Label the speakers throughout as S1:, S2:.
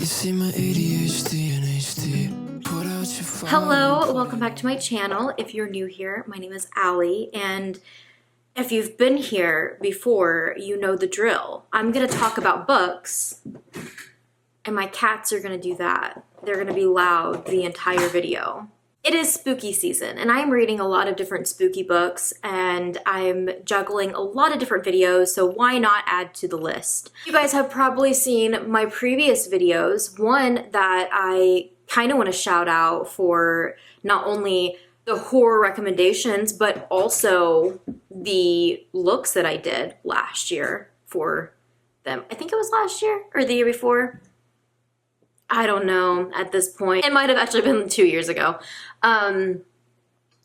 S1: see my ADHD and HD. Put out your fire.
S2: Hello, welcome back to my channel. If you're new here, my name is Ali, and if you've been here before, you know the drill. I'm gonna talk about books, and my cats are gonna do that. They're gonna be loud the entire video. It is spooky season, and I'm reading a lot of different spooky books, and I'm juggling a lot of different videos, so why not add to the list? You guys have probably seen my previous videos, one that I kind of want to shout out for not only the horror recommendations, but also the looks that I did last year for them. I think it was last year or the year before. I don't know at this point. It might have actually been 2 years ago,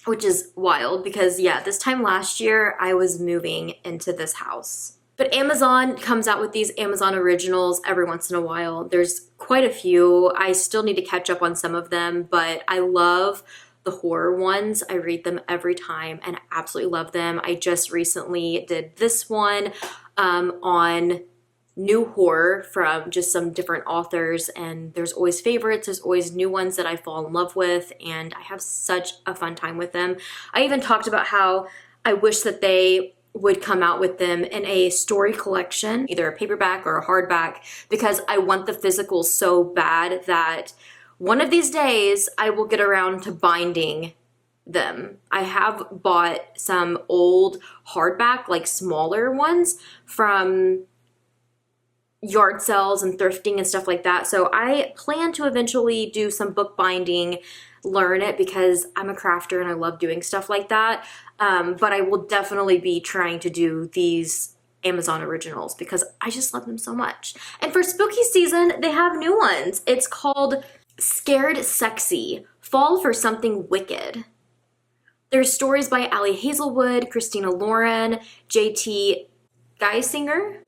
S2: which is wild because yeah, this time last year I was moving into this house. But Amazon comes out with these Amazon originals every once in a while. There's quite a few. I still need to catch up on some of them, but I love the horror ones. I read them every time and I absolutely love them. I just recently did this one on new horror from just some different authors, and there's always favorites, there's always new ones that I fall in love with, and I have such a fun time with them. I even talked about how I wish that they would come out with them in a story collection, either a paperback or a hardback, because I want the physical so bad that one of these days I will get around to binding them. I have bought some old hardback, like smaller ones from yard sales and thrifting and stuff like that. So I plan to eventually do some bookbinding, learn it because I'm a crafter and I love doing stuff like that. But I will definitely be trying to do these Amazon originals because I just love them so much. And for spooky season, they have new ones. It's called Scared Sexy, Fall for Something Wicked. There's stories by Ali Hazelwood, Christina, JT Geissinger,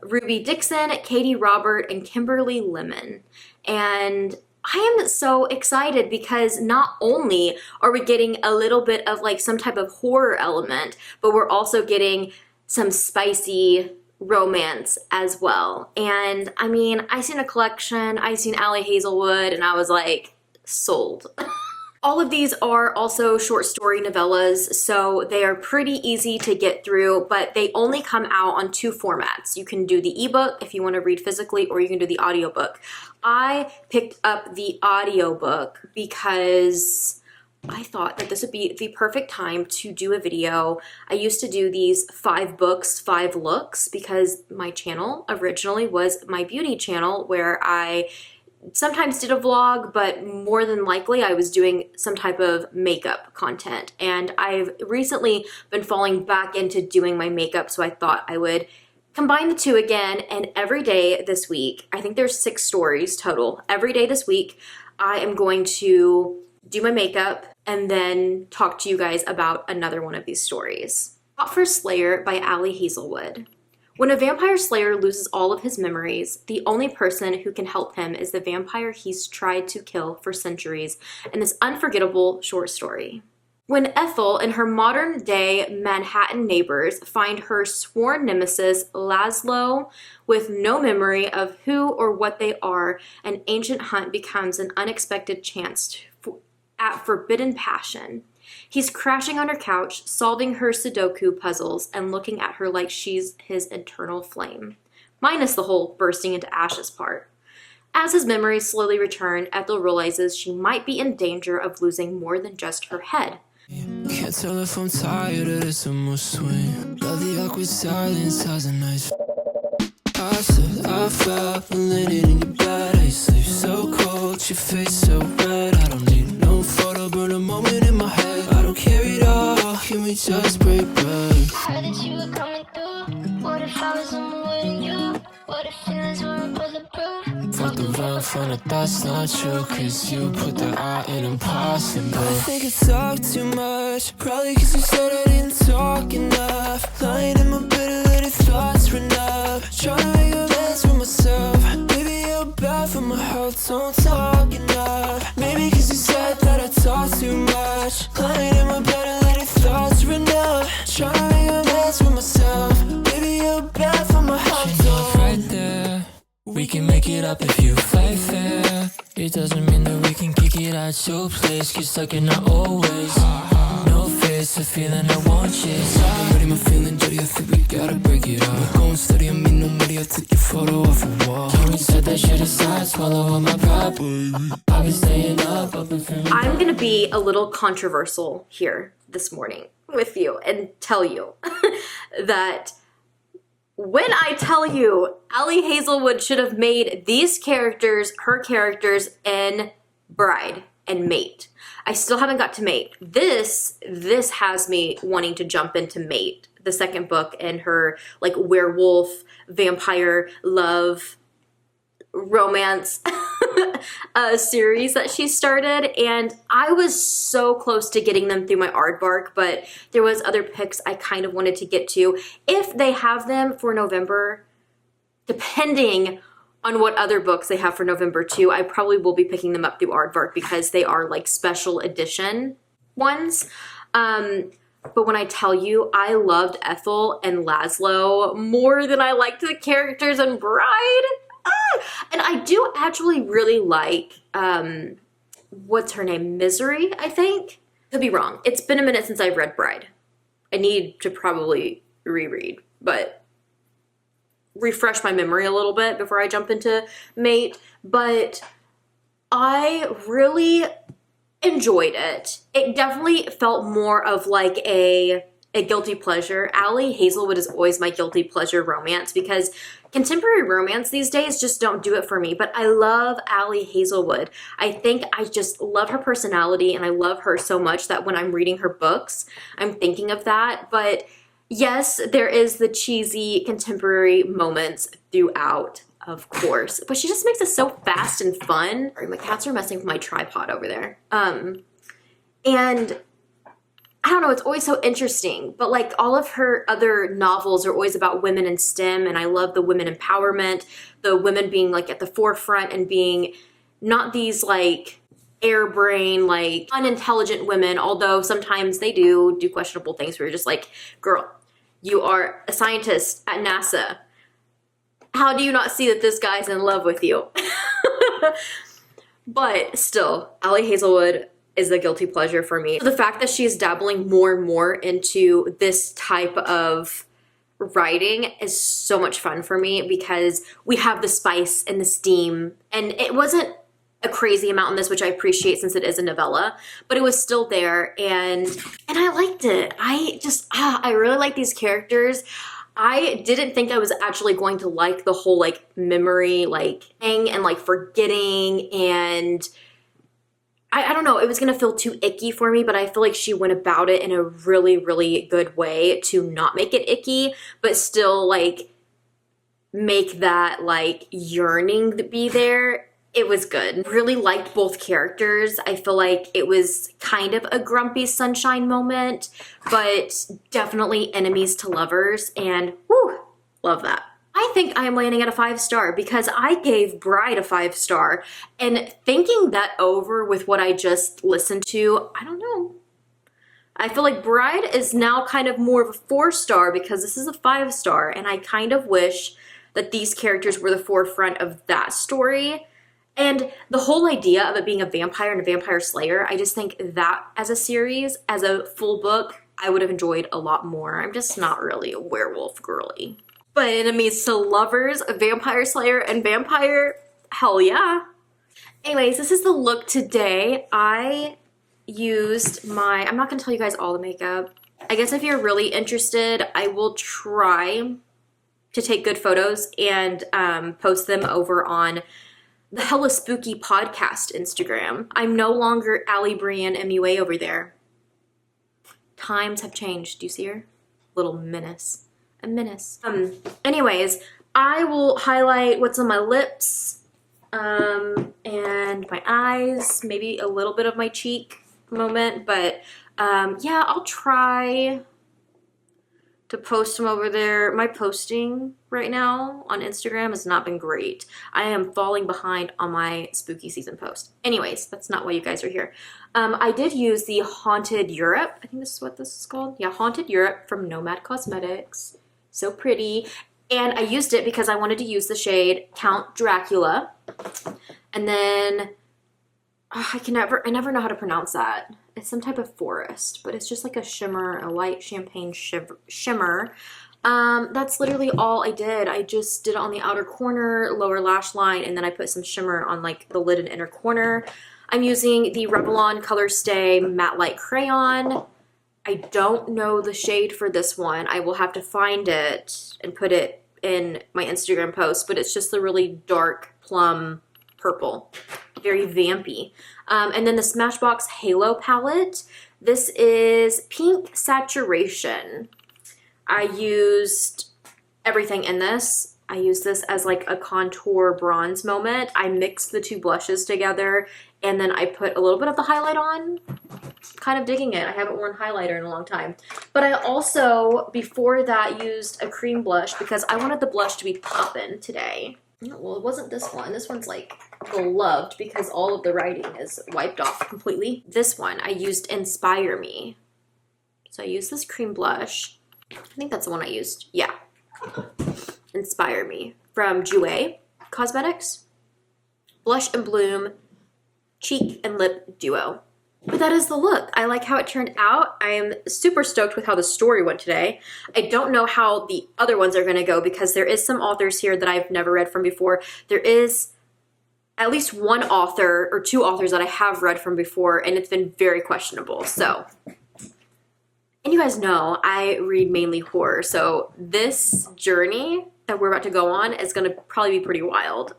S2: Ruby Dixon, Katie Robert, and Kimberly Lemming. And I am so excited because not only are we getting a little bit of like some type of horror element, but we're also getting some spicy romance as well. And I mean, I seen a collection, I seen Ali Hazelwood, and I was like, sold. All of these are also short story novellas, so they are pretty easy to get through, but they only come out on two formats. You can do the ebook if you want to read physically, or you can do the audiobook. I picked up the audiobook because I thought that this would be the perfect time to do a video. I used to do these 5 books, 5 looks, because my channel originally was my beauty channel where I sometimes did a vlog, but more than likely I was doing some type of makeup content. And I've recently been falling back into doing my makeup, so I thought I would combine the two again. And every day this week, I think there's 6 stories total. Every day this week, I am going to do my makeup and then talk to you guys about another one of these stories. Hot for Slayer by Ali Hazelwood. When a vampire slayer loses all of his memories, the only person who can help him is the vampire he's tried to kill for centuries in this unforgettable short story. When Ethel and her modern-day Manhattan neighbors find her sworn nemesis, Laszlo, with no memory of who or what they are, an ancient hunt becomes an unexpected chance at forbidden passion. He's crashing on her couch, solving her Sudoku puzzles, and looking at her like she's his eternal flame. Minus the whole bursting into ashes part. As his memories slowly return, Ethel realizes she might be in danger of losing more than just her head.
S1: Can't tell if I'm tired of this emotional swing. Love the awkward silence, has a nice. I said I felt the linen in your bed. I sleep so cold, your face so red. I don't need no photo, burn a moment in my head. I don't care at all, can we just break bread?
S3: Heard that you were coming through. What if I was on the way to you? What if feelings weren't bulletproof?
S1: Fuck around, find out that's not true, cause you put the I in impossible. I think I talk too much, probably cause you said I didn't talk enough. Lying in my bed, letting thoughts run up. Trying to make amends for myself. Maybe you're bad for my health, don't talk enough. Maybe cause you said that I talk too much. Lying in my bed, letting thoughts run up. Trying to make amends for myself. Maybe you're bad for my health, don't. Right there, we can make it up if you fight fair. it doesn't mean that we can kick it at your place. Get stuck in our old ways. No face, a feeling I won't chase. Already my feeling dirty, I think we gotta break it up. We're going steady, I mean nobody, I took your photo off a wall. Can we set that shit aside, swallow all my pride, baby. I've been staying up and feeling.
S2: I'm gonna be a little controversial here this morning with you and tell you that when I tell you Ali Hazelwood should have made these characters her characters in Bride and Mate. I still haven't got to Mate. This has me wanting to jump into Mate, the second book in her like werewolf, vampire, love, romance series that she started, and I was so close to getting them through my aardvark, but there was other picks I kind of wanted to get to. If they have them for November, depending on what other books they have for November too, I probably will be picking them up through aardvark because they are like special edition ones. But when I tell you, I loved Ethel and Laszlo more than I liked the characters in Bride. And I do actually really like, what's her name? Misery, I think? Could be wrong. It's been a minute since I've read Bride. I need to probably reread, but refresh my memory a little bit before I jump into Mate. But I really enjoyed it. It definitely felt more of like a guilty pleasure. Ali Hazelwood is always my guilty pleasure romance because contemporary romance these days just don't do it for me, but I love Ali Hazelwood. I think I just love her personality and I love her so much that when I'm reading her books, I'm thinking of that. But yes, there is the cheesy contemporary moments throughout, of course, but she just makes it so fast and fun. Sorry, my cats are messing with my tripod over there. And I don't know, it's always so interesting, but like all of her other novels are always about women in STEM, and I love the women empowerment, the women being like at the forefront and being not these like airbrain, like unintelligent women, although sometimes they do questionable things where you're just like, girl, you are a scientist at NASA. How do you not see that this guy's in love with you? But still, Ali Hazelwood is a guilty pleasure for me. The fact that she's dabbling more and more into this type of writing is so much fun for me because we have the spice and the steam, and it wasn't a crazy amount in this, which I appreciate since it is a novella, but it was still there, and I liked it. I really like these characters. I didn't think I was actually going to like the whole like memory like thing and like forgetting, and I don't know, it was gonna feel too icky for me, but I feel like she went about it in a really, really good way to not make it icky, but still like make that like yearning be there. It was good. Really liked both characters. I feel like it was kind of a grumpy sunshine moment, but definitely enemies to lovers, and whew, love that. I think I am landing at a 5-star because I gave Bride a 5-star, and thinking that over with what I just listened to, I don't know. I feel like Bride is now kind of more of a 4-star because this is a 5-star, and I kind of wish that these characters were the forefront of that story. And the whole idea of it being a vampire and a vampire slayer, I just think that as a series, as a full book, I would have enjoyed a lot more. I'm just not really a werewolf girly. But enemies to lovers, a vampire slayer, and vampire, hell yeah. Anyways, this is the look today. I used I'm not gonna tell you guys all the makeup. I guess if you're really interested, I will try to take good photos and post them over on the Hella Spooky Podcast Instagram. I'm no longer Ali Brienne MUA over there. Times have changed. Do you see her? Little menace. A menace. Anyways, I will highlight what's on my lips and my eyes, maybe a little bit of my cheek moment, but yeah, I'll try to post them over there. My posting right now on Instagram has not been great. I am falling behind on my spooky season post. Anyways, that's not why you guys are here. I did use the Haunted Europe. I think this is what this is called. Yeah, Haunted Europe from Nomad Cosmetics. So pretty. And I used it because I wanted to use the shade Count Dracula. And then I never know how to pronounce that. It's some type of forest, but it's just like a shimmer, a light champagne shimmer. That's literally all I did. I just did it on the outer corner, lower lash line, and then I put some shimmer on like the lid and inner corner. I'm using the Revlon Color Stay Matte Light Crayon. I don't know the shade for this one. I will have to find it and put it in my Instagram post, but it's just the really dark plum purple. Very vampy. And then the Smashbox Halo palette. This is Pink Saturation. I used everything in this. I used this as like a contour bronze moment. I mixed the two blushes together and then I put a little bit of the highlight on. Kind of digging it. I haven't worn highlighter in a long time. But I also, before that, used a cream blush because I wanted the blush to be poppin' today. Well, it wasn't this one. This one's like beloved because all of the writing is wiped off completely. This one, I used Inspire Me. So I used this cream blush. I think that's the one I used. Yeah. Inspire Me from Jouer Cosmetics. Blush and Bloom Cheek and Lip Duo. But that is the look. I like how it turned out. I am super stoked with how the story went today. I don't know how the other ones are going to go because there is some authors here that I've never read from before. There is at least one author or two authors that I have read from before, and it's been very questionable. So, and you guys know I read mainly horror, so this journey that we're about to go on is going to probably be pretty wild.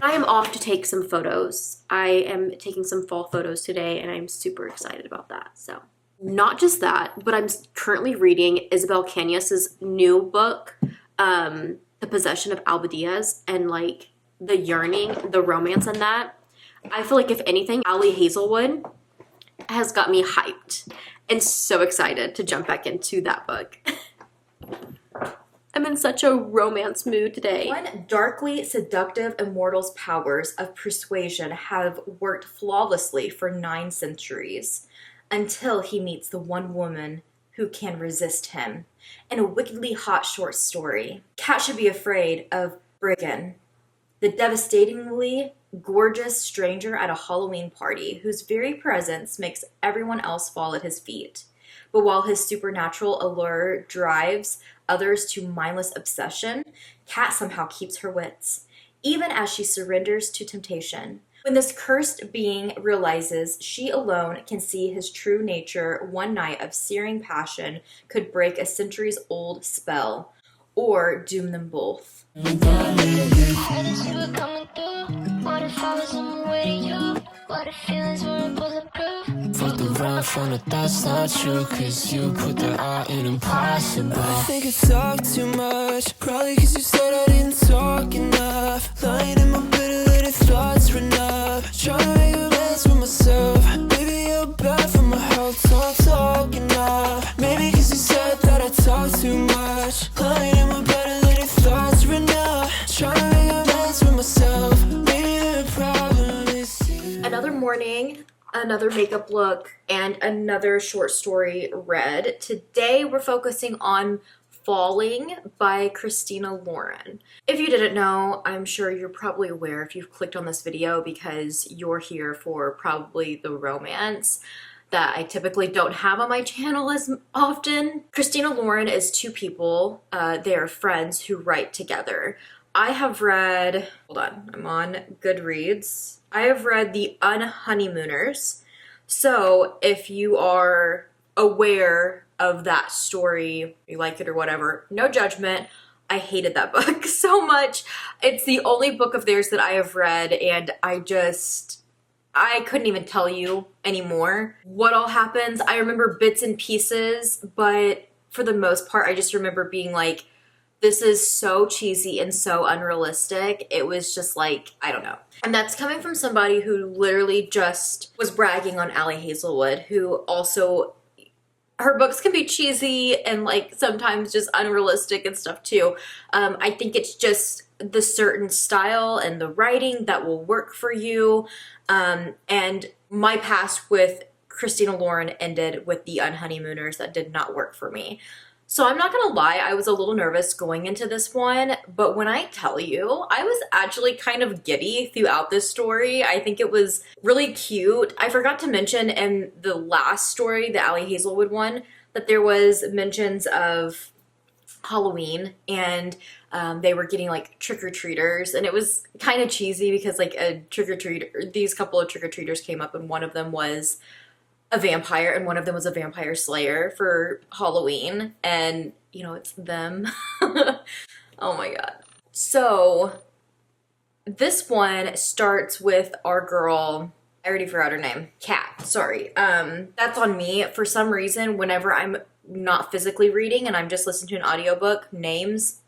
S2: I am off to take some photos. I am taking some fall photos today and I'm super excited about that. So not just that, but I'm currently reading Isabel Cañas's new book, The Possession of Alba Diaz, and like the yearning, the romance in that. I feel like if anything, Ali Hazelwood has got me hyped and so excited to jump back into that book. I'm in such a romance mood today. One darkly seductive immortal's powers of persuasion have worked flawlessly for 9 centuries until he meets the one woman who can resist him. In a wickedly hot short story, Cat should be afraid of Briggan, the devastatingly gorgeous stranger at a Halloween party whose very presence makes everyone else fall at his feet. But while his supernatural allure drives others to mindless obsession, Cat somehow keeps her wits, even as she surrenders to temptation. When this cursed being realizes she alone can see his true nature, one night of searing passion could break a centuries-old spell, or doom them both.
S3: Heard that you were coming through. What if I was on my way to you? What if feelings weren't bulletproof?
S1: Fucked around, found out that's not true, cause you put the I in impossible. I think I talk too much, probably cause you said I didn't talk enough. Lying in my bed, letting thoughts run up. Trying to make a dance with myself. Maybe you're bad for my health, so I'm talking enough. Maybe cause you said that I talk too much. Lying in my bed, letting thoughts run up. Trying to make a dance with myself. Maybe the problem is you.
S2: Another morning, another makeup look, and another short story read. Today we're focusing on Falling by Christina Lauren. If you didn't know, I'm sure you're probably aware if you've clicked on this video because you're here for probably the romance that I typically don't have on my channel as often. Christina Lauren is 2 people. They are friends who write together. I have read, hold on, I'm on Goodreads. I have read The Unhoneymooners. So if you are aware of that story, you like it or whatever, no judgment. I hated that book so much. It's the only book of theirs that I have read, and I couldn't even tell you anymore what all happens. I remember bits and pieces, but for the most part, I just remember being like, this is so cheesy and so unrealistic. It was just like, I don't know. And that's coming from somebody who literally just was bragging on Ali Hazelwood, who also, her books can be cheesy and like sometimes just unrealistic and stuff too. I think it's just the certain style and the writing that will work for you. And my past with Christina Lauren ended with The Unhoneymooners. That did not work for me. So I'm not gonna lie, I was a little nervous going into this one, but when I tell you, I was actually kind of giddy throughout this story. I think it was really cute. I forgot to mention in the last story, the Ali Hazelwood one, that there was mentions of Halloween and they were getting like trick-or-treaters, and it was kind of cheesy because like these couple of trick-or-treaters came up and one of them was a vampire and one of them was a vampire slayer for Halloween, and you know, it's them. Oh my god. So this one starts with our girl, I already forgot her name, Kat, sorry. That's on me. For some reason, whenever I'm not physically reading and I'm just listening to an audiobook, names,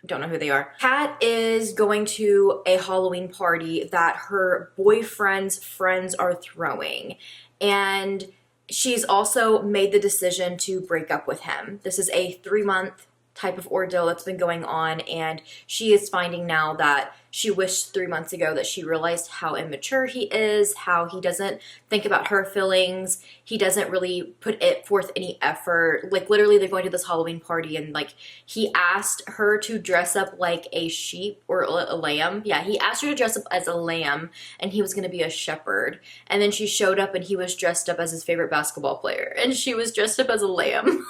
S2: don't know who they are. Kat is going to a Halloween party that her boyfriend's friends are throwing, and she's also made the decision to break up with him. This is a 3-month type of ordeal that's been going on, and she is finding now that she wished 3 months ago that she realized how immature he is, how he doesn't think about her feelings, he doesn't really put it forth any effort. Like literally they're going to this Halloween party and like he asked her to dress up like a sheep or a lamb. Yeah, he asked her to dress up as a lamb and he was going to be a shepherd. And then she showed up and he was dressed up as his favorite basketball player and she was dressed up as a lamb.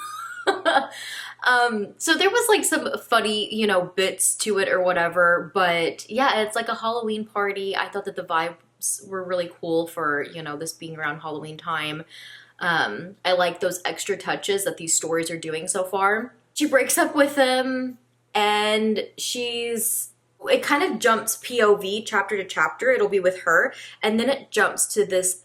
S2: So there was like some funny, you know, bits to it or whatever, but yeah, it's like a Halloween party. I thought that the vibes were really cool for, you know, this being around Halloween time. I like those extra touches that these stories are doing so far. She breaks up with him and it kind of jumps POV chapter to chapter. It'll be with her. And then it jumps to this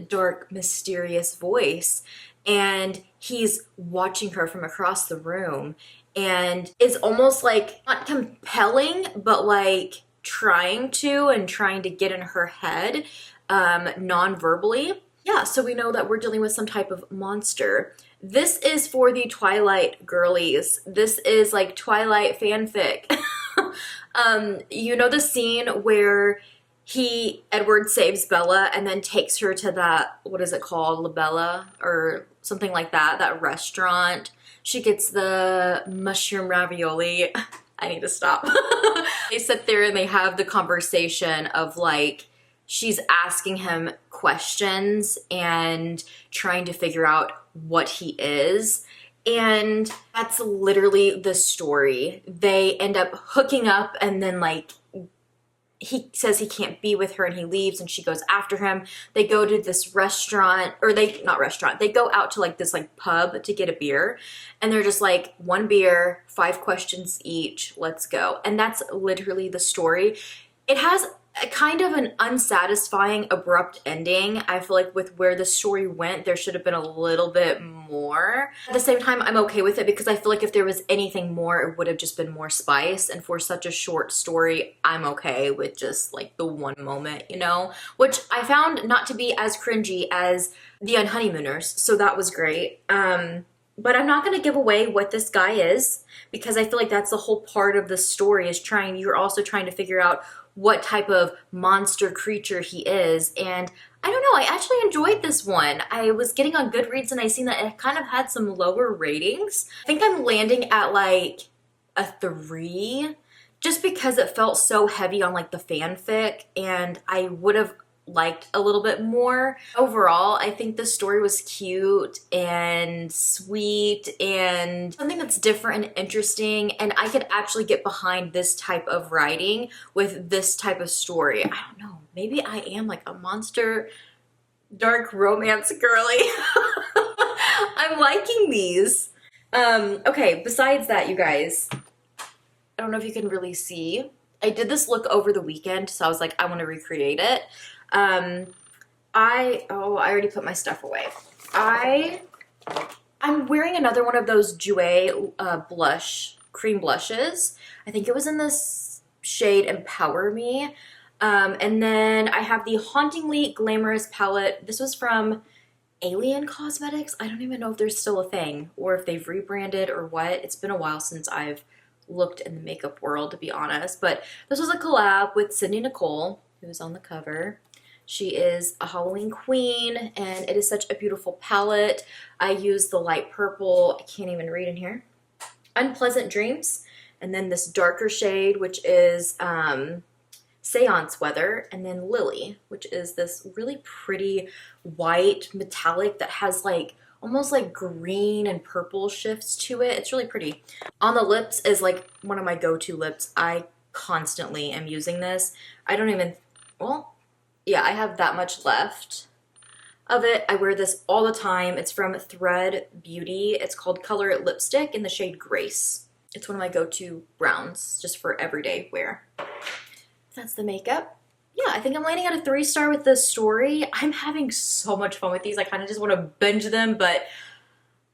S2: dark, mysterious voice. And he's watching her from across the room, and it's almost like not compelling, but like trying to get in her head, non-verbally. Yeah, so we know that we're dealing with some type of monster. This is for the Twilight girlies. This is like Twilight fanfic. You know the scene where Edward saves Bella and then takes her to that, what is it called, La Bella or something like that restaurant. She gets the mushroom ravioli. I need to stop. They sit there and they have the conversation of like, she's asking him questions and trying to figure out what he is. And that's literally the story. They end up hooking up and then like, he says he can't be with her and he leaves and she goes after him. They go to this restaurant, or they go out to like this like pub to get a beer, and they're just like, 1 beer, 5 questions each, let's go. And that's literally the story. It has a kind of an unsatisfying, abrupt ending. I feel like with where the story went, there should have been a little bit more. At the same time, I'm okay with it because I feel like if there was anything more, it would have just been more spice. And for such a short story, I'm okay with just like the one moment, you know? Which I found not to be as cringy as The Unhoneymooners, so that was great. But I'm not going to give away what this guy is because I feel like that's the whole part of the story is you're also trying to figure out what type of monster creature he is. And I don't know, I actually enjoyed this one. I was getting on Goodreads and I seen that it kind of had some lower ratings. I think I'm landing at like a 3 just because it felt so heavy on like the fanfic and I would have liked a little bit more. Overall, I think the story was cute and sweet and something that's different and interesting, and I could actually get behind this type of writing with this type of story. I don't know, maybe I am like a monster dark romance girly. I'm liking these. Okay, besides that, you guys, I don't know if you can really see. I did this look over the weekend, so I was like, I want to recreate it. I already put my stuff away. I'm wearing another one of those Jouer cream blushes. I think it was in this shade Empower Me. And then I have the Hauntingly Glamorous palette. This was from Alien Cosmetics. I don't even know if they're still a thing or if they've rebranded or what. It's been a while since I've looked in the makeup world, to be honest. But this was a collab with Sydney Nicole, who is on the cover. She is a Halloween queen, and it is such a beautiful palette. I used the light purple. I can't even read in here. Unpleasant Dreams, and then this darker shade, which is Seance Weather, and then Lily, which is this really pretty white metallic that has like almost like green and purple shifts to it. It's really pretty. On the lips is like one of my go-to lips. I constantly am using this. I don't even, well, yeah, I have that much left of it. I wear this all the time. It's from Thread Beauty. It's called Color It Lipstick in the shade Grace. It's one of my go-to browns just for everyday wear. That's the makeup. Yeah, I think I'm landing at a 3-star with this story. I'm having so much fun with these. I kind of just want to binge them, but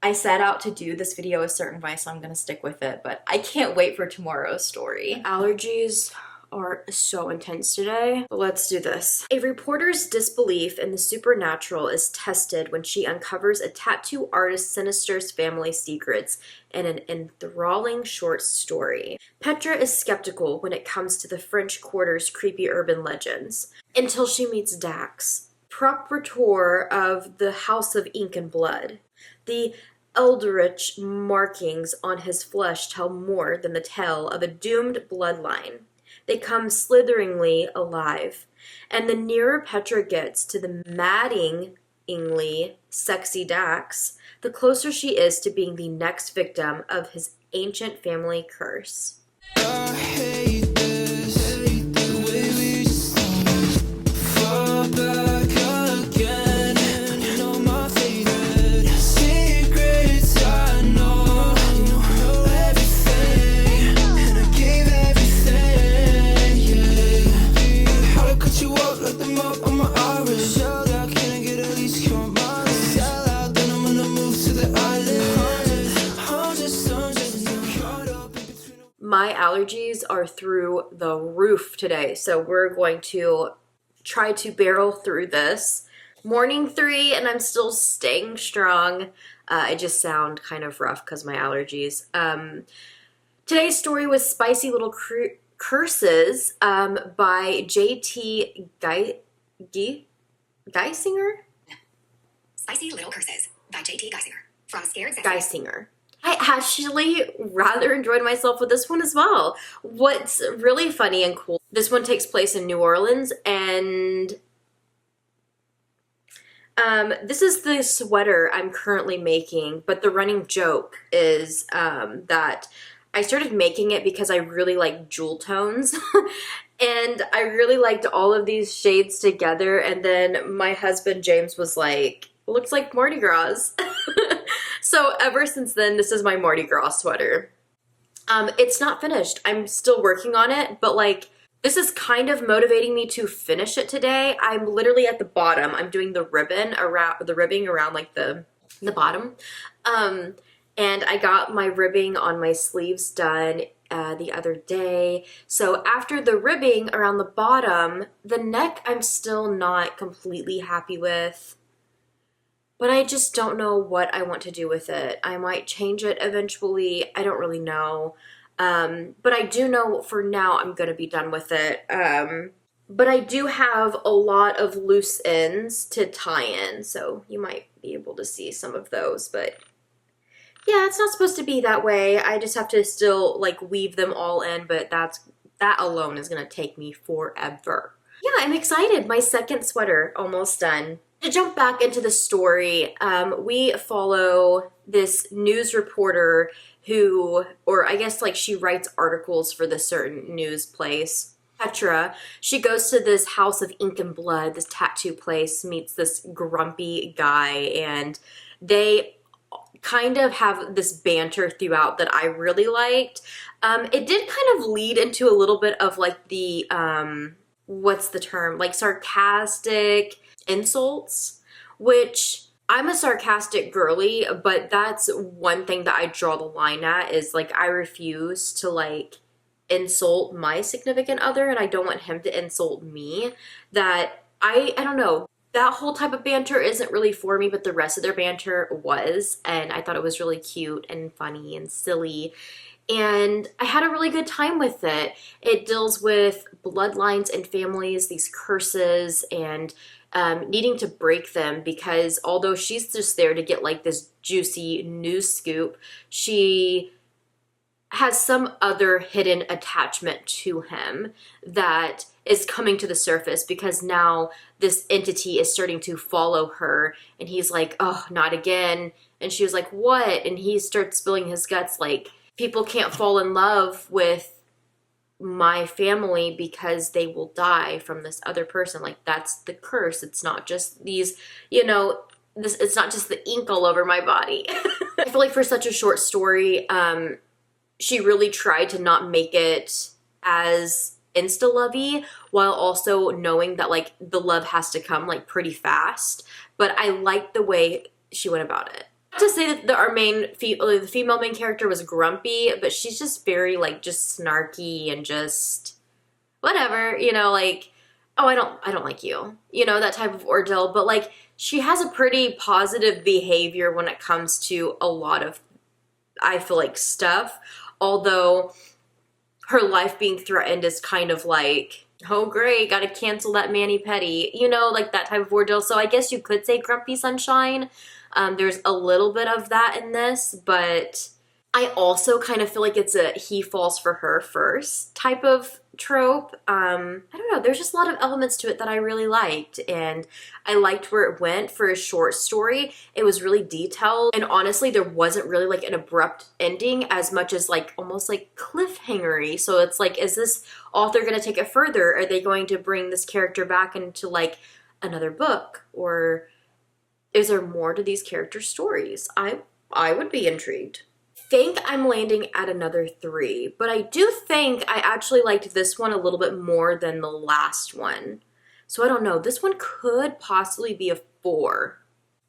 S2: I set out to do this video a certain way, so I'm going to stick with it. But I can't wait for tomorrow's story. Allergies are so intense today. But let's do this. A reporter's disbelief in the supernatural is tested when she uncovers a tattoo artist Sinister's family secrets in an enthralling short story. Petra is skeptical when it comes to the French Quarter's creepy urban legends, until she meets Dax, proprietor of the House of Ink and Blood. The eldritch markings on his flesh tell more than the tale of a doomed bloodline. They come slitheringly alive, and the nearer Petra gets to the maddeningly sexy Dax, the closer she is to being the next victim of his ancient family curse.
S1: I hate this, the way we fall back again. And you know my favorite secrets. I know you know everything, and I gave everything. Yeah, how to cut you up like the mop on my iris. Shell out, can I get at least your mind? Sell out, then I'm gonna move to the island. Hundreds, caught up in between.
S2: My allergies are through the roof today, so we're going to try to barrel through this. Morning 3, and I'm still staying strong. I just sound kind of rough because my allergies. Today's story was Spicy Little Curses by J.T. Geissinger?
S4: Spicy Little Curses by J.T. Geissinger. From Scared Sexy.
S2: Geissinger. I actually rather enjoyed myself with this one as well. What's really funny and cool, this one takes place in New Orleans, and this is the sweater I'm currently making, but the running joke is that I started making it because I really like jewel tones. And I really liked all of these shades together, and then my husband James was like, looks like Mardi Gras. So ever since then, this is my Mardi Gras sweater. It's not finished. I'm still working on it, but like, this is kind of motivating me to finish it today. I'm literally at the bottom. I'm doing the ribbing around like the bottom. And I got my ribbing on my sleeves done the other day. So after the ribbing around the bottom, the neck I'm still not completely happy with. But I just don't know what I want to do with it. I might change it eventually. I don't really know. But I do know for now I'm going to be done with it. But I do have a lot of loose ends to tie in. So you might be able to see some of those. But yeah, it's not supposed to be that way. I just have to still like weave them all in. But that alone is going to take me forever. Yeah, I'm excited. My second sweater almost done. To jump back into the story, we follow this news reporter who, or I guess like she writes articles for this certain news place. Petra, she goes to this House of Ink and Blood, this tattoo place, meets this grumpy guy, and they kind of have this banter throughout that I really liked. It did kind of lead into a little bit of like the, what's the term? Like sarcastic insults, which I'm a sarcastic girly, but that's one thing that I draw the line at is like I refuse to like insult my significant other, and I don't want him to insult me. That I don't know, that whole type of banter isn't really for me, but the rest of their banter was, and I thought it was really cute and funny and silly. And I had a really good time with it. It deals with bloodlines and families, these curses, and needing to break them, because although she's just there to get like this juicy news scoop, she has some other hidden attachment to him that is coming to the surface because now this entity is starting to follow her, and he's like, oh, not again. And she was like, what? And he starts spilling his guts like, people can't fall in love with my family because they will die from this other person. Like, that's the curse. It's not just these, you know, it's not just the ink all over my body. I feel like for such a short story, she really tried to not make it as insta-lovey while also knowing that like the love has to come like pretty fast. But I liked the way she went about it. Not to say that the female main character was grumpy, but she's just very like just snarky and just whatever, you know, like, oh, I don't like you, you know, that type of ordeal. But like she has a pretty positive behavior when it comes to a lot of, I feel like, stuff. Although her life being threatened is kind of like, oh great, gotta cancel that mani-pedi, you know, like that type of ordeal. So I guess you could say grumpy sunshine. There's a little bit of that in this, but I also kind of feel like it's a he falls for her first type of trope. I don't know, there's just a lot of elements to it that I really liked, and I liked where it went for a short story. It was really detailed, and honestly there wasn't really like an abrupt ending as much as like almost like cliffhangery. So it's like, is this author going to take it further? Are they going to bring this character back into like another book, or is there more to these character stories? I would be intrigued. Think I'm landing at another 3, but I do think I actually liked this one a little bit more than the last one. So I don't know, this one could possibly be a 4.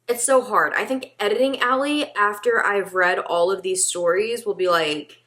S2: It's so hard. I think editing Ali after I've read all of these stories will be like,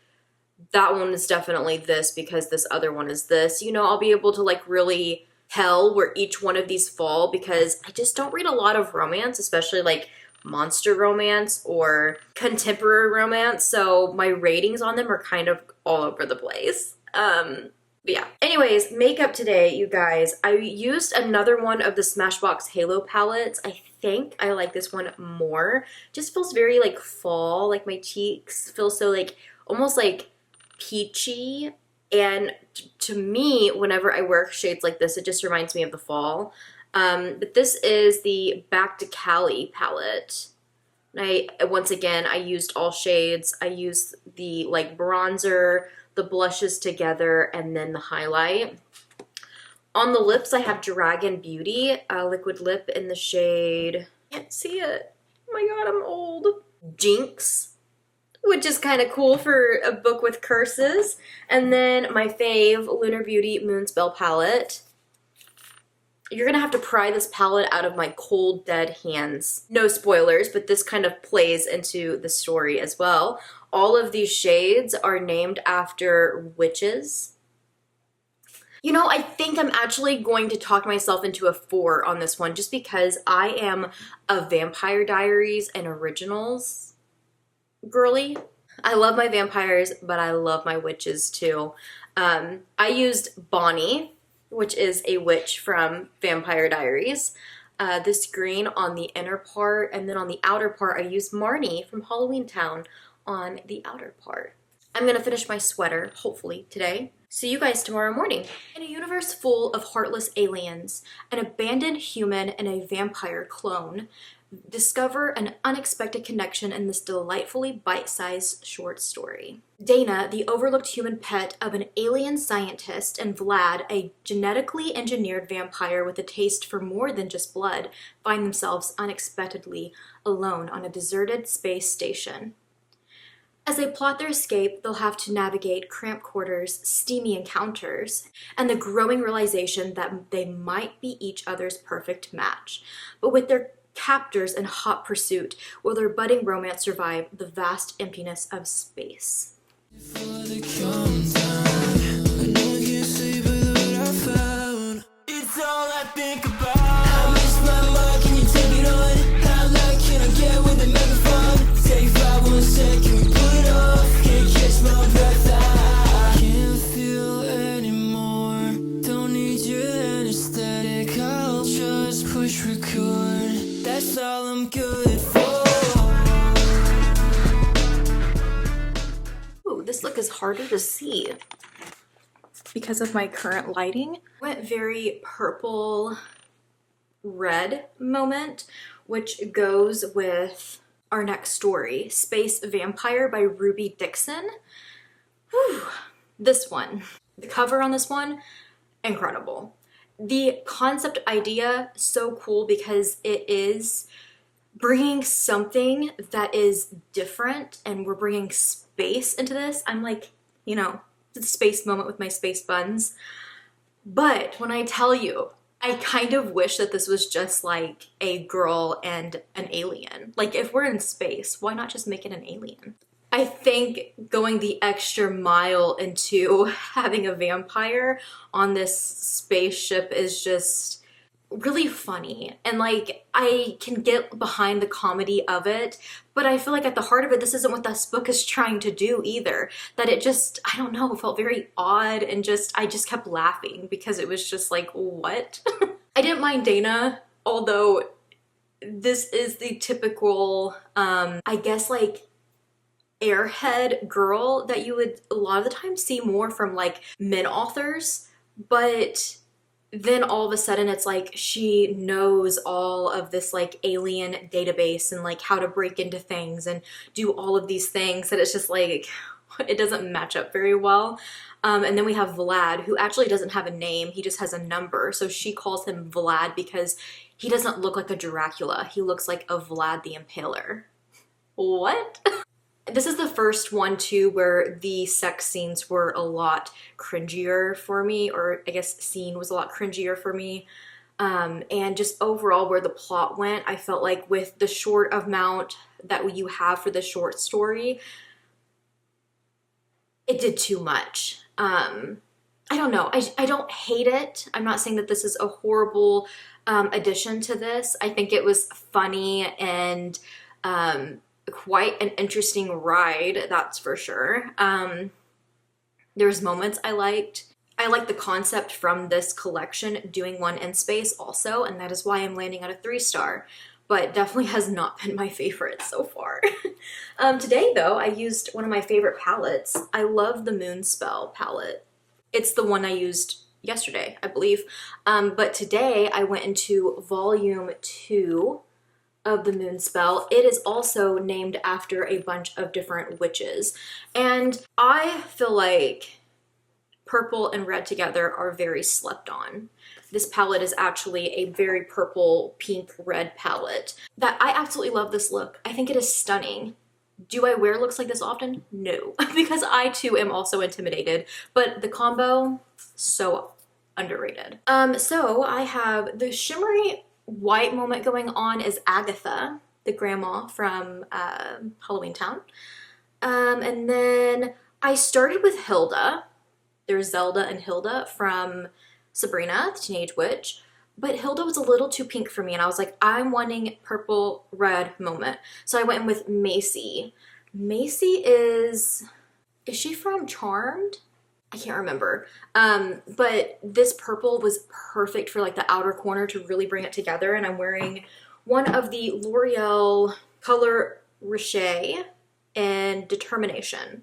S2: that one is definitely this because this other one is this. You know, I'll be able to like really tell where each one of these fall because I just don't read a lot of romance, especially like monster romance or contemporary romance, so my ratings on them are kind of all over the place. But yeah. Anyways, makeup today, you guys. I used another one of the Smashbox Halo palettes. I think I like this one more. Just feels very like fall, like my cheeks feel so like almost like peachy, and to me, whenever I wear shades like this, it just reminds me of the fall. But this is the Back to Cali palette. And once again, I used all shades. I used the like bronzer, the blushes together, and then the highlight. On the lips, I have Dragon Beauty, liquid lip in the shade, can't see it. Oh my god, I'm old. Jinx, which is kind of cool for a book with curses. And then my fave, Lunar Beauty Moonspell palette. You're gonna have to pry this palette out of my cold, dead hands. No spoilers, but this kind of plays into the story as well. All of these shades are named after witches. You know, I think I'm actually going to talk myself into a 4 on this one just because I am a Vampire Diaries and Originals girly. I love my vampires, but I love my witches too. I used Bonnie, which is a witch from Vampire Diaries. This green on the inner part, and then on the outer part I used Marnie from Halloween Town on the outer part. I'm gonna finish my sweater, hopefully, today. See you guys tomorrow morning. In a universe full of heartless aliens, an abandoned human and a vampire clone discover an unexpected connection in this delightfully bite-sized short story. Dana, the overlooked human pet of an alien scientist, and Vlad, a genetically engineered vampire with a taste for more than just blood, find themselves unexpectedly alone on a deserted space station. As they plot their escape, they'll have to navigate cramped quarters, steamy encounters, and the growing realization that they might be each other's perfect match. But with their captors in hot pursuit, will their budding romance survive the vast emptiness of space?
S1: It's all I think about. I miss my mind, can you take it on? How loud can I get with the megaphone? Take 5 1 sec, can we pull it off? Can't catch my breath, I can't feel anymore. Don't need your anesthetic, I'll just push record. That's all I'm good for.
S2: Ooh, this look book is harder to see because of my current lighting. Went very purple red moment, which goes with our next story, Space Vampire by Ruby Dixon. Whew. This one, the cover on this one, incredible. The concept idea, so cool because it is bringing something that is different, and we're bringing space into this. I'm like, you know, the space moment with my space buns. But when I tell you, I kind of wish that this was just like a girl and an alien. Like, if we're in space, why not just make it an alien? I think going the extra mile into having a vampire on this spaceship is just really funny. And like, I can get behind the comedy of it, but I feel like at the heart of it, this isn't what this book is trying to do either. That it just, I don't know, felt very odd, and I just kept laughing because it was just like, what? I didn't mind Dana, although this is the typical, I guess like, airhead girl that you would a lot of the time see more from like men authors, but then all of a sudden it's like she knows all of this like alien database and like how to break into things and do all of these things that it's just like it doesn't match up very well. And then we have Vlad, who actually doesn't have a name, he just has a number, so she calls him Vlad because he doesn't look like a Dracula, he looks like a Vlad the Impaler. What? This is the first one too where the sex scenes were a lot cringier for me, or I guess scene was a lot cringier for me. And just overall where the plot went, I felt like with the short amount that you have for the short story, it did too much. I don't know. I don't hate it. I'm not saying that this is a horrible addition to this. I think it was funny and quite an interesting ride, that's for sure. There's moments I liked. I like the concept from this collection, doing one in space also, and that is why I'm landing at a 3-star, but definitely has not been my favorite so far. Today though, I used one of my favorite palettes. I love the Moonspell palette. It's the one I used yesterday, I believe. But today I went into volume 2 of the Moonspell. It is also named after a bunch of different witches, and I feel like purple and red together are very slept on. This palette is actually a very purple, pink, red palette that I absolutely love this look. I think it is stunning. Do I wear looks like this often? No, because I too am also intimidated, but the combo, so underrated. So I have the shimmery white moment going on is Agatha, the grandma from Halloween Town. And then I started with Hilda. There's Zelda and Hilda from Sabrina, the Teenage Witch. But Hilda was a little too pink for me, and I was like, I'm wanting purple red moment. So I went in with Macy. Macy is she from Charmed? I can't remember. But this purple was perfect for like the outer corner to really bring it together. And I'm wearing one of the L'Oreal Color Riche and Determination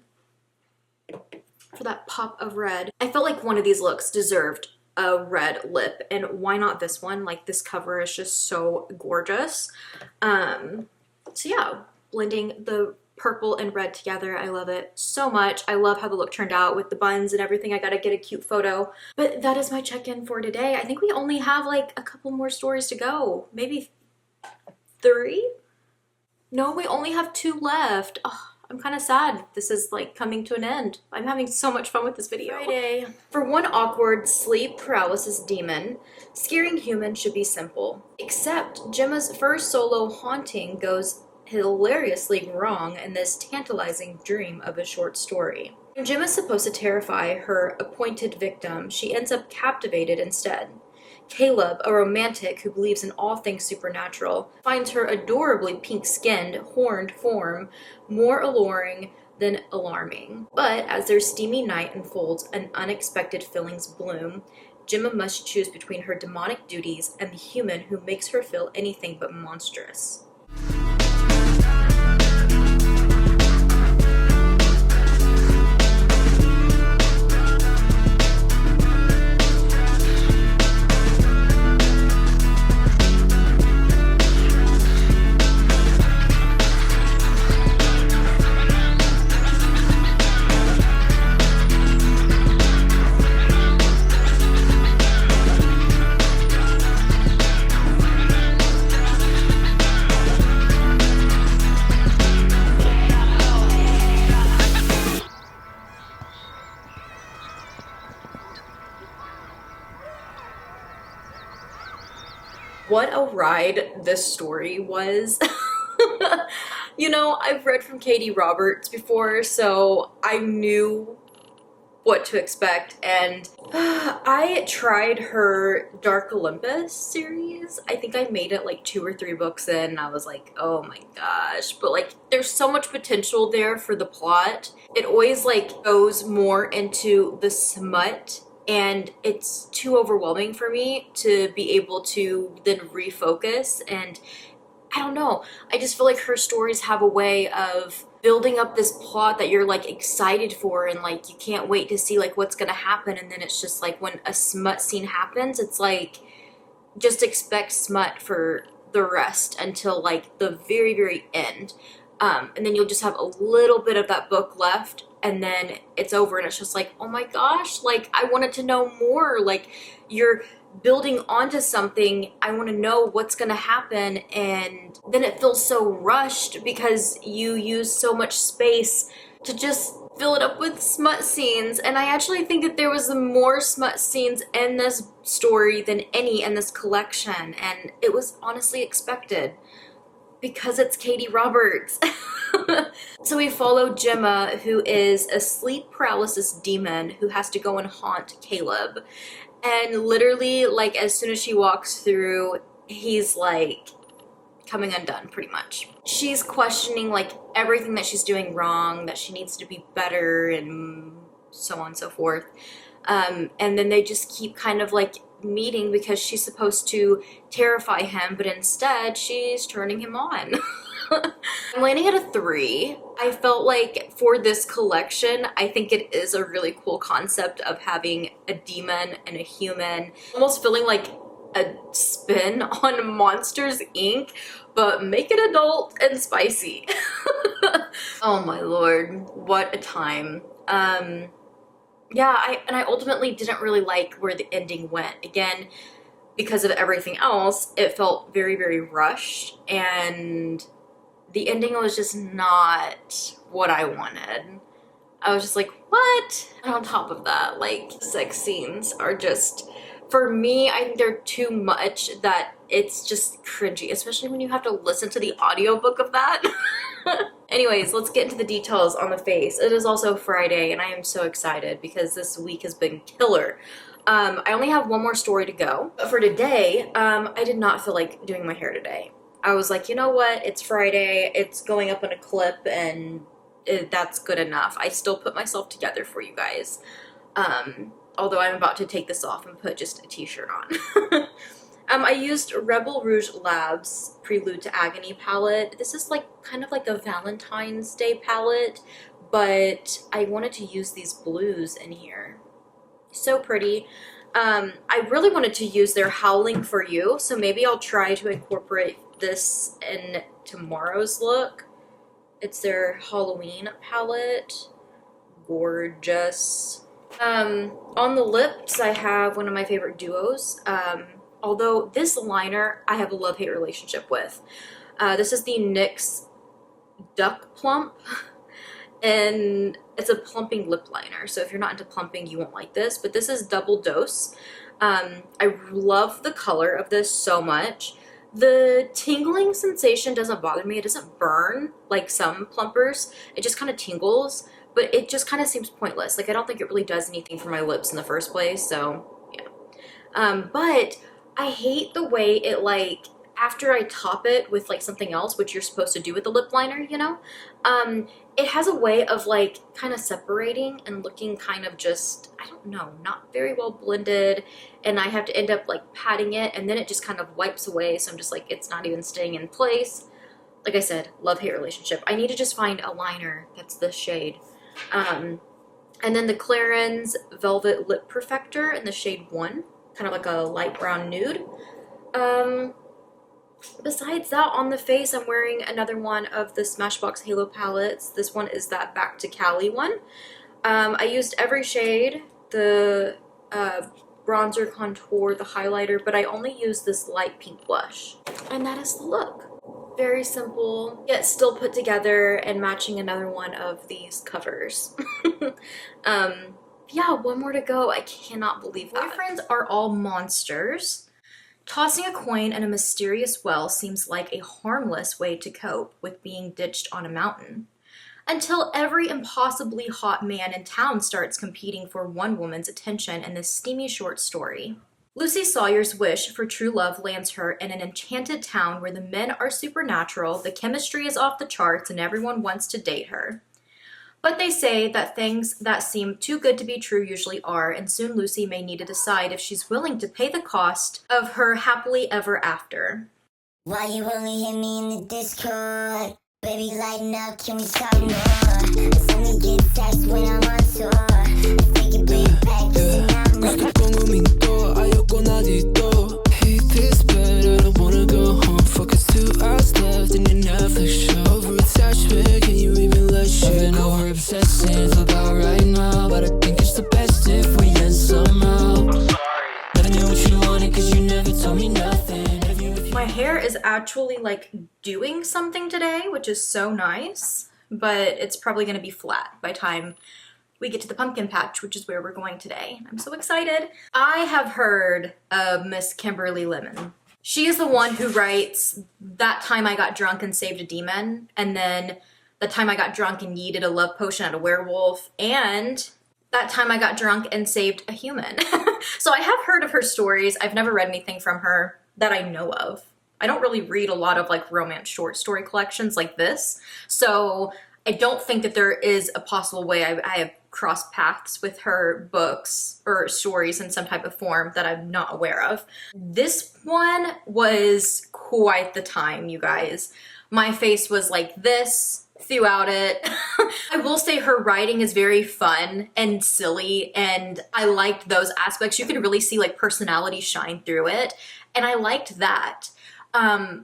S2: for that pop of red. I felt like one of these looks deserved a red lip, and why not this one? Like, this cover is just so gorgeous. So yeah, blending the purple and red together. I love it so much. I love how the look turned out with the buns and everything. I gotta get a cute photo. But that is my check-in for today. I think we only have like a couple more stories to go. Maybe 3? No, we only have 2 left. Oh, I'm kind of sad this is like coming to an end. I'm having so much fun with this video. Friday. For one awkward sleep paralysis demon, scaring humans should be simple. Except Gemma's first solo haunting goes hilariously wrong in this tantalizing dream of a short story. When Gemma's supposed to terrify her appointed victim, she ends up captivated instead. Caleb, a romantic who believes in all things supernatural, finds her adorably pink-skinned, horned form more alluring than alarming. But as their steamy night unfolds and unexpected feelings bloom, Gemma must choose between her demonic duties and the human who makes her feel anything but monstrous. What a ride this story was. You know, I've read from Katie Roberts before, so I knew what to expect, and I tried her Dark Olympus series. I think I made it like 2 or 3 books in, and I was like, oh my gosh. But like, there's so much potential there for the plot. It always like goes more into the smut, and it's too overwhelming for me to be able to then refocus. And I don't know, I just feel like her stories have a way of building up this plot that you're like excited for, and like you can't wait to see like what's gonna happen. And then it's just like when a smut scene happens, it's like just expect smut for the rest until like the very, very end. And then you'll just have a little bit of that book left, and then it's over, and it's just like, oh my gosh, like I wanted to know more. Like, you're building onto something, I want to know what's going to happen, and then it feels so rushed because you use so much space to just fill it up with smut scenes. And I actually think that there was more smut scenes in this story than any in this collection, and it was honestly expected because it's Katie Roberts. So we follow Gemma, who is a sleep paralysis demon who has to go and haunt Caleb. And literally, like, as soon as she walks through, he's like coming undone, pretty much. She's questioning like everything that she's doing wrong, that she needs to be better, and so on and so forth. And then they just keep kind of like meeting because she's supposed to terrify him, but instead she's turning him on. I'm landing at a 3. I felt like for this collection, I think it is a really cool concept of having a demon and a human, almost feeling like a spin on Monsters, Inc., but make it adult and spicy. Oh my lord, what a time. Yeah, I ultimately didn't really like where the ending went. Again, because of everything else, it felt very, very rushed, and the ending was just not what I wanted. I was just like, what? And on top of that, like, sex scenes are just, for me, I think they're too much that it's just cringy, especially when you have to listen to the audiobook of that. Anyways, let's get into the details on the face. It is also Friday, and I am so excited because this week has been killer. I only have one more story to go. But for today, I did not feel like doing my hair today. I was like, you know what? It's Friday. It's going up in a clip, and that's good enough. I still put myself together for you guys. Although I'm about to take this off and put just a t-shirt on. I used Rebel Rouge Labs Prelude to Agony palette. This is like kind of like a Valentine's Day palette, but I wanted to use these blues in here. So pretty. I really wanted to use their Howling for You, so maybe I'll try to incorporate this in tomorrow's look. It's their Halloween palette. Gorgeous. On the lips, I have one of my favorite duos. Although this liner, I have a love-hate relationship with. This is the NYX Duck Plump, and it's a plumping lip liner. So if you're not into plumping, you won't like this, but this is double dose. I love the color of this so much. The tingling sensation doesn't bother me. It doesn't burn like some plumpers. It just kind of tingles, but it just kind of seems pointless. Like, I don't think it really does anything for my lips in the first place, so yeah. But I hate the way it, like, after I top it with like something else, which you're supposed to do with the lip liner, you know, it has a way of like kind of separating and looking kind of just, I don't know, not very well blended, and I have to end up like patting it, and then it just kind of wipes away, so I'm just like, it's not even staying in place. Like I said, love-hate relationship. I need to just find a liner that's this shade. And then the Clarins Velvet Lip Perfector in the shade 1, kind of like a light brown nude. Besides that, on the face, I'm wearing another one of the Smashbox Halo palettes. This one is that Back to Cali one. I used every shade, the bronzer, contour, the highlighter, but I only used this light pink blush. And that is the look. Very simple, yet still put together and matching another one of these covers. Yeah, one more to go. I cannot believe that. Boyfriends are all monsters. Tossing a coin in a mysterious well seems like a harmless way to cope with being ditched on a mountain. Until every impossibly hot man in town starts competing for one woman's attention in this steamy short story. Lucy Sawyer's wish for true love lands her in an enchanted town where the men are supernatural, the chemistry is off the charts, and everyone wants to date her. But they say that things that seem too good to be true usually are, and soon Lucy may need to decide if she's willing to pay the cost of her happily ever after.
S3: Why you only hit me in the Discord? Baby, lighten up, can we talk more? I only get text when I'm on tour. Take it big back,
S1: Gusto kong huminto, ayoko na dito. Hate this bed, I don't wanna go home. Focus 2 hours left in your Netflix show. Over attachment, can you even let shit go? I've been over obsessing about right now, but I think it's the best if we end somehow. I'm sorry, but I knew what you wanted, cause you never told me nothing.
S2: My hair is actually like doing something today, which is so nice, but it's probably gonna be flat by the time we get to the pumpkin patch, which is where we're going today. I'm so excited. I have heard of Miss Kimberly Lemming. She is the one who writes That Time I Got Drunk and Saved a Demon, and then The Time I Got Drunk and Yeeted a Love Potion at a Werewolf, and That Time I Got Drunk and Saved a Human. So I have heard of her stories. I've never read anything from her that I know of. I don't really read a lot of like romance short story collections like this, so I don't think that there is a possible way I have crossed paths with her books or stories in some type of form that I'm not aware of. This one was quite the time, you guys. My face was like this throughout it. I will say her writing is very fun and silly, and I liked those aspects. You can really see like personality shine through it, and I liked that.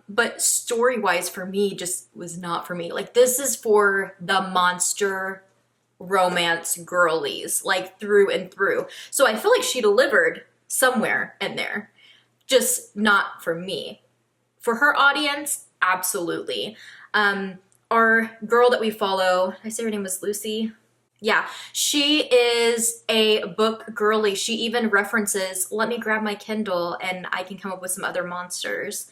S2: But story-wise for me just was not for me. Like, this is for the monster romance girlies, like through and through. So I feel like she delivered somewhere in there, just not for me. For her audience, absolutely. Our girl that we follow, did I say her name was Lucy? Yeah, she is a book girly. She even references, let me grab my Kindle and I can come up with some other monsters.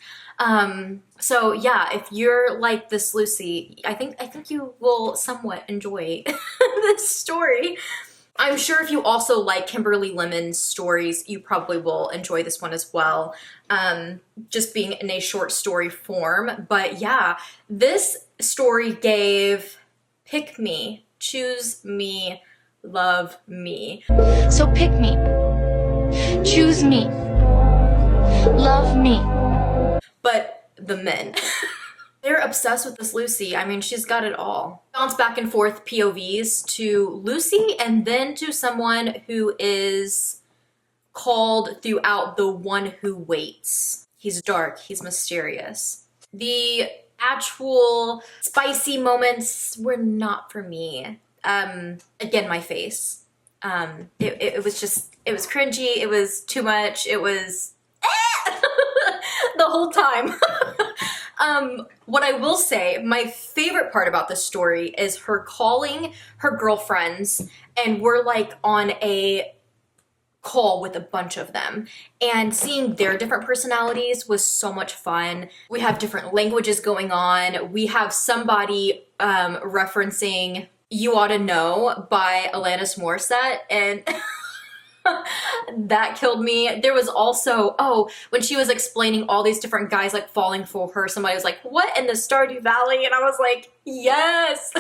S2: So yeah, if you're like this Lucy, I think you will somewhat enjoy this story. I'm sure if you also like Kimberly Lemming's stories, you probably will enjoy this one as well, just being in a short story form. But yeah, this story gave pick me, choose me, love me.
S5: So pick me, choose me, love me.
S2: But the men. They're obsessed with this Lucy. I mean, she's got it all. Bounce back and forth POVs to Lucy and then to someone who is called throughout the One Who Waits. He's dark, he's mysterious. The actual spicy moments were not for me. Again, my face. It was just, it was cringy, it was too much, it was the whole time. What I will say, my favorite part about this story is her calling her girlfriends, and we're like on a call with a bunch of them, and seeing their different personalities was so much fun. We have different languages going on. We have somebody referencing You Ought to Know by Alanis Morissette, and that killed me. There was also, when she was explaining all these different guys like falling for her, somebody was like, what in the Stardew Valley? And I was like, yes.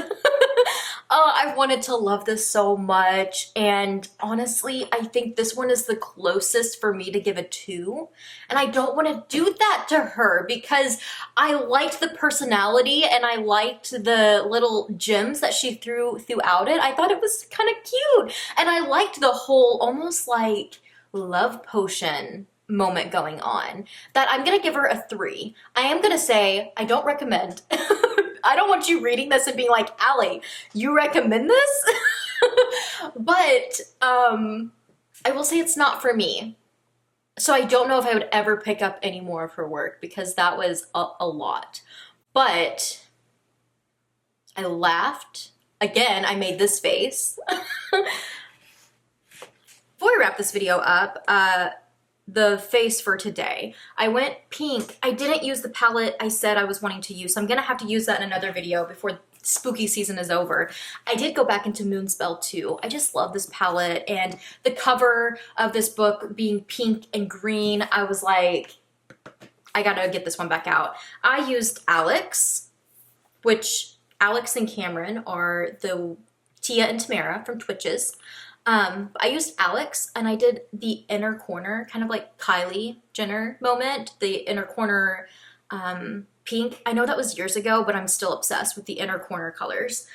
S2: I wanted to love this so much, and honestly I think this one is the closest for me to give a 2, and I don't want to do that to her because I liked the personality and I liked the little gems that she threw throughout it. I thought it was kind of cute, and I liked the whole almost like love potion moment going on. That I'm gonna give her a 3. I am gonna say I don't recommend. I don't want you reading this and being like, Ali, you recommend this? But I will say it's not for me. So I don't know if I would ever pick up any more of her work because that was a lot. But I laughed. Again, I made this face. Before I wrap this video up, the face for today. I went pink. I didn't use the palette I said I was wanting to use, so I'm gonna have to use that in another video before spooky season is over. I did go back into Moonspell too. I just love this palette, and the cover of this book being pink and green, I was like, I gotta get this one back out. I used Alex, which Alex and Cameron are the Tia and Tamara from Twitches. I used Alex, and I did the inner corner, kind of like Kylie Jenner moment, the inner corner pink. I know that was years ago, but I'm still obsessed with the inner corner colors.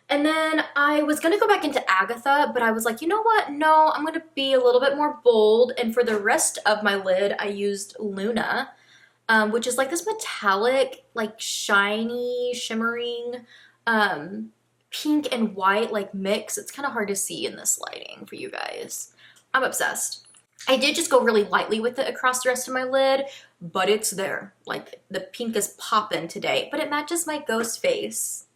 S2: And then I was gonna go back into Agatha, but I was like, you know what? No, I'm gonna be a little bit more bold. And for the rest of my lid, I used Luna, which is like this metallic, like shiny, shimmering, pink and white like mix. It's kind of hard to see in this lighting for you guys. I'm obsessed. I did just go really lightly with it across the rest of my lid, but it's there. Like the pink is popping today, but it matches my ghost face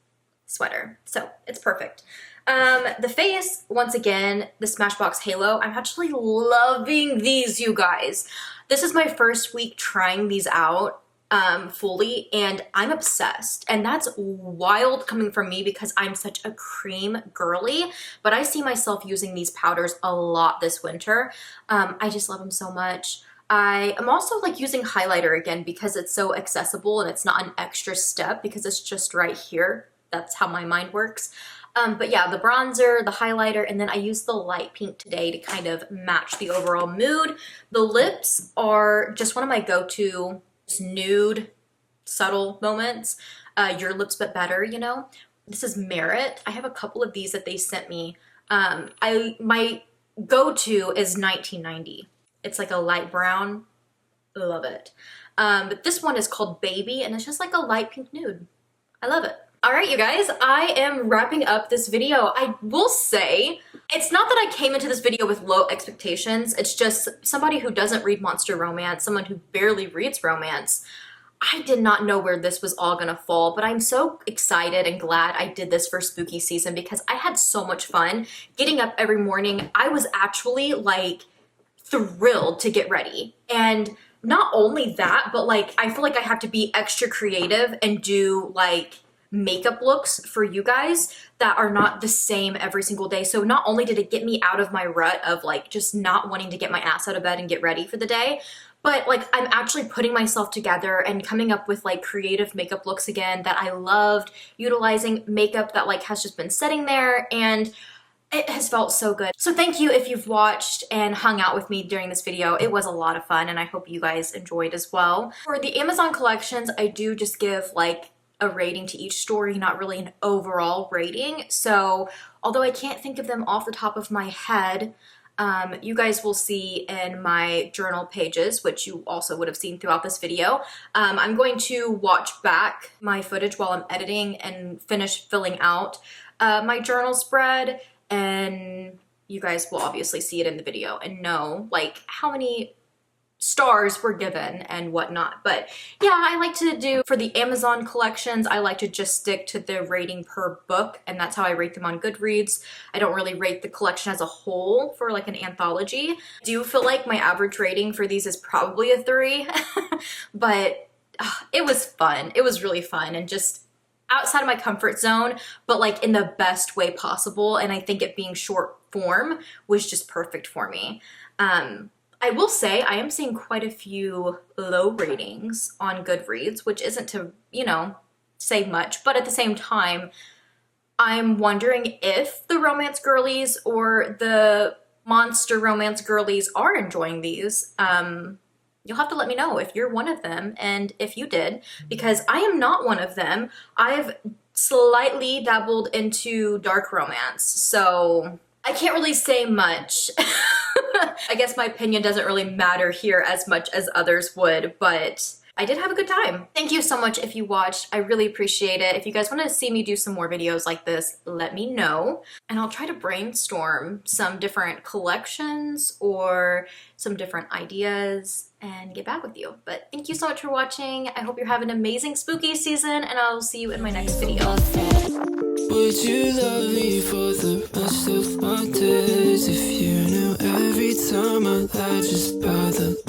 S2: sweater, so it's perfect. The face, once again, the Smashbox Halo. I'm actually loving these, you guys. This is my first week trying these out fully, and I'm obsessed. And that's wild coming from me because I'm such a cream girly, but I see myself using these powders a lot this winter. I just love them so much. I am also like using highlighter again because it's so accessible and it's not an extra step because it's just right here. That's how my mind works. But yeah, the bronzer, the highlighter, and then I used the light pink today to kind of match the overall mood. The lips are just one of my go-to nude, subtle moments. Your lips but better, you know? This is Merit. I have a couple of these that they sent me. My go-to is 1990. It's like a light brown. Love it. But this one is called Baby, and it's just like a light pink nude. I love it. All right, you guys, I am wrapping up this video. I will say, it's not that I came into this video with low expectations. It's just somebody who doesn't read monster romance, someone who barely reads romance. I did not know where this was all gonna fall, but I'm so excited and glad I did this for spooky season because I had so much fun getting up every morning. I was actually like thrilled to get ready. And not only that, but like, I feel like I have to be extra creative and do like makeup looks for you guys that are not the same every single day. So not only did it get me out of my rut of like just not wanting to get my ass out of bed and get ready for the day, but like I'm actually putting myself together and coming up with like creative makeup looks again that I loved, utilizing makeup that like has just been sitting there, and it has felt so good. So thank you if you've watched and hung out with me during this video. It was a lot of fun and I hope you guys enjoyed as well. For the Amazon collections, I do just give like a rating to each story, not really an overall rating. So although I can't think of them off the top of my head, you guys will see in my journal pages, which you also would have seen throughout this video. I'm going to watch back my footage while I'm editing and finish filling out my journal spread, and you guys will obviously see it in the video and know like how many stars were given and whatnot. But yeah, I like to do, for the Amazon collections, I like to just stick to the rating per book, and that's how I rate them on Goodreads. I don't really rate the collection as a whole for like an anthology. I do feel like my average rating for these is probably a 3, but it was fun. It was really fun and just outside of my comfort zone, but like in the best way possible. And I think it being short form was just perfect for me. I will say I am seeing quite a few low ratings on Goodreads, which isn't to, you know, say much, but at the same time, I'm wondering if the romance girlies or the monster romance girlies are enjoying these. You'll have to let me know if you're one of them and if you did, because I am not one of them. I've slightly dabbled into dark romance, so I can't really say much. I guess my opinion doesn't really matter here as much as others would, but I did have a good time. Thank you so much if you watched. I really appreciate it. If you guys want to see me do some more videos like this, let me know. And I'll try to brainstorm some different collections or some different ideas and get back with you. But thank you so much for watching. I hope you're having an amazing spooky season, and I'll see you in my next video.
S1: Would you love me for the rest of my days if you knew every time I lie just by the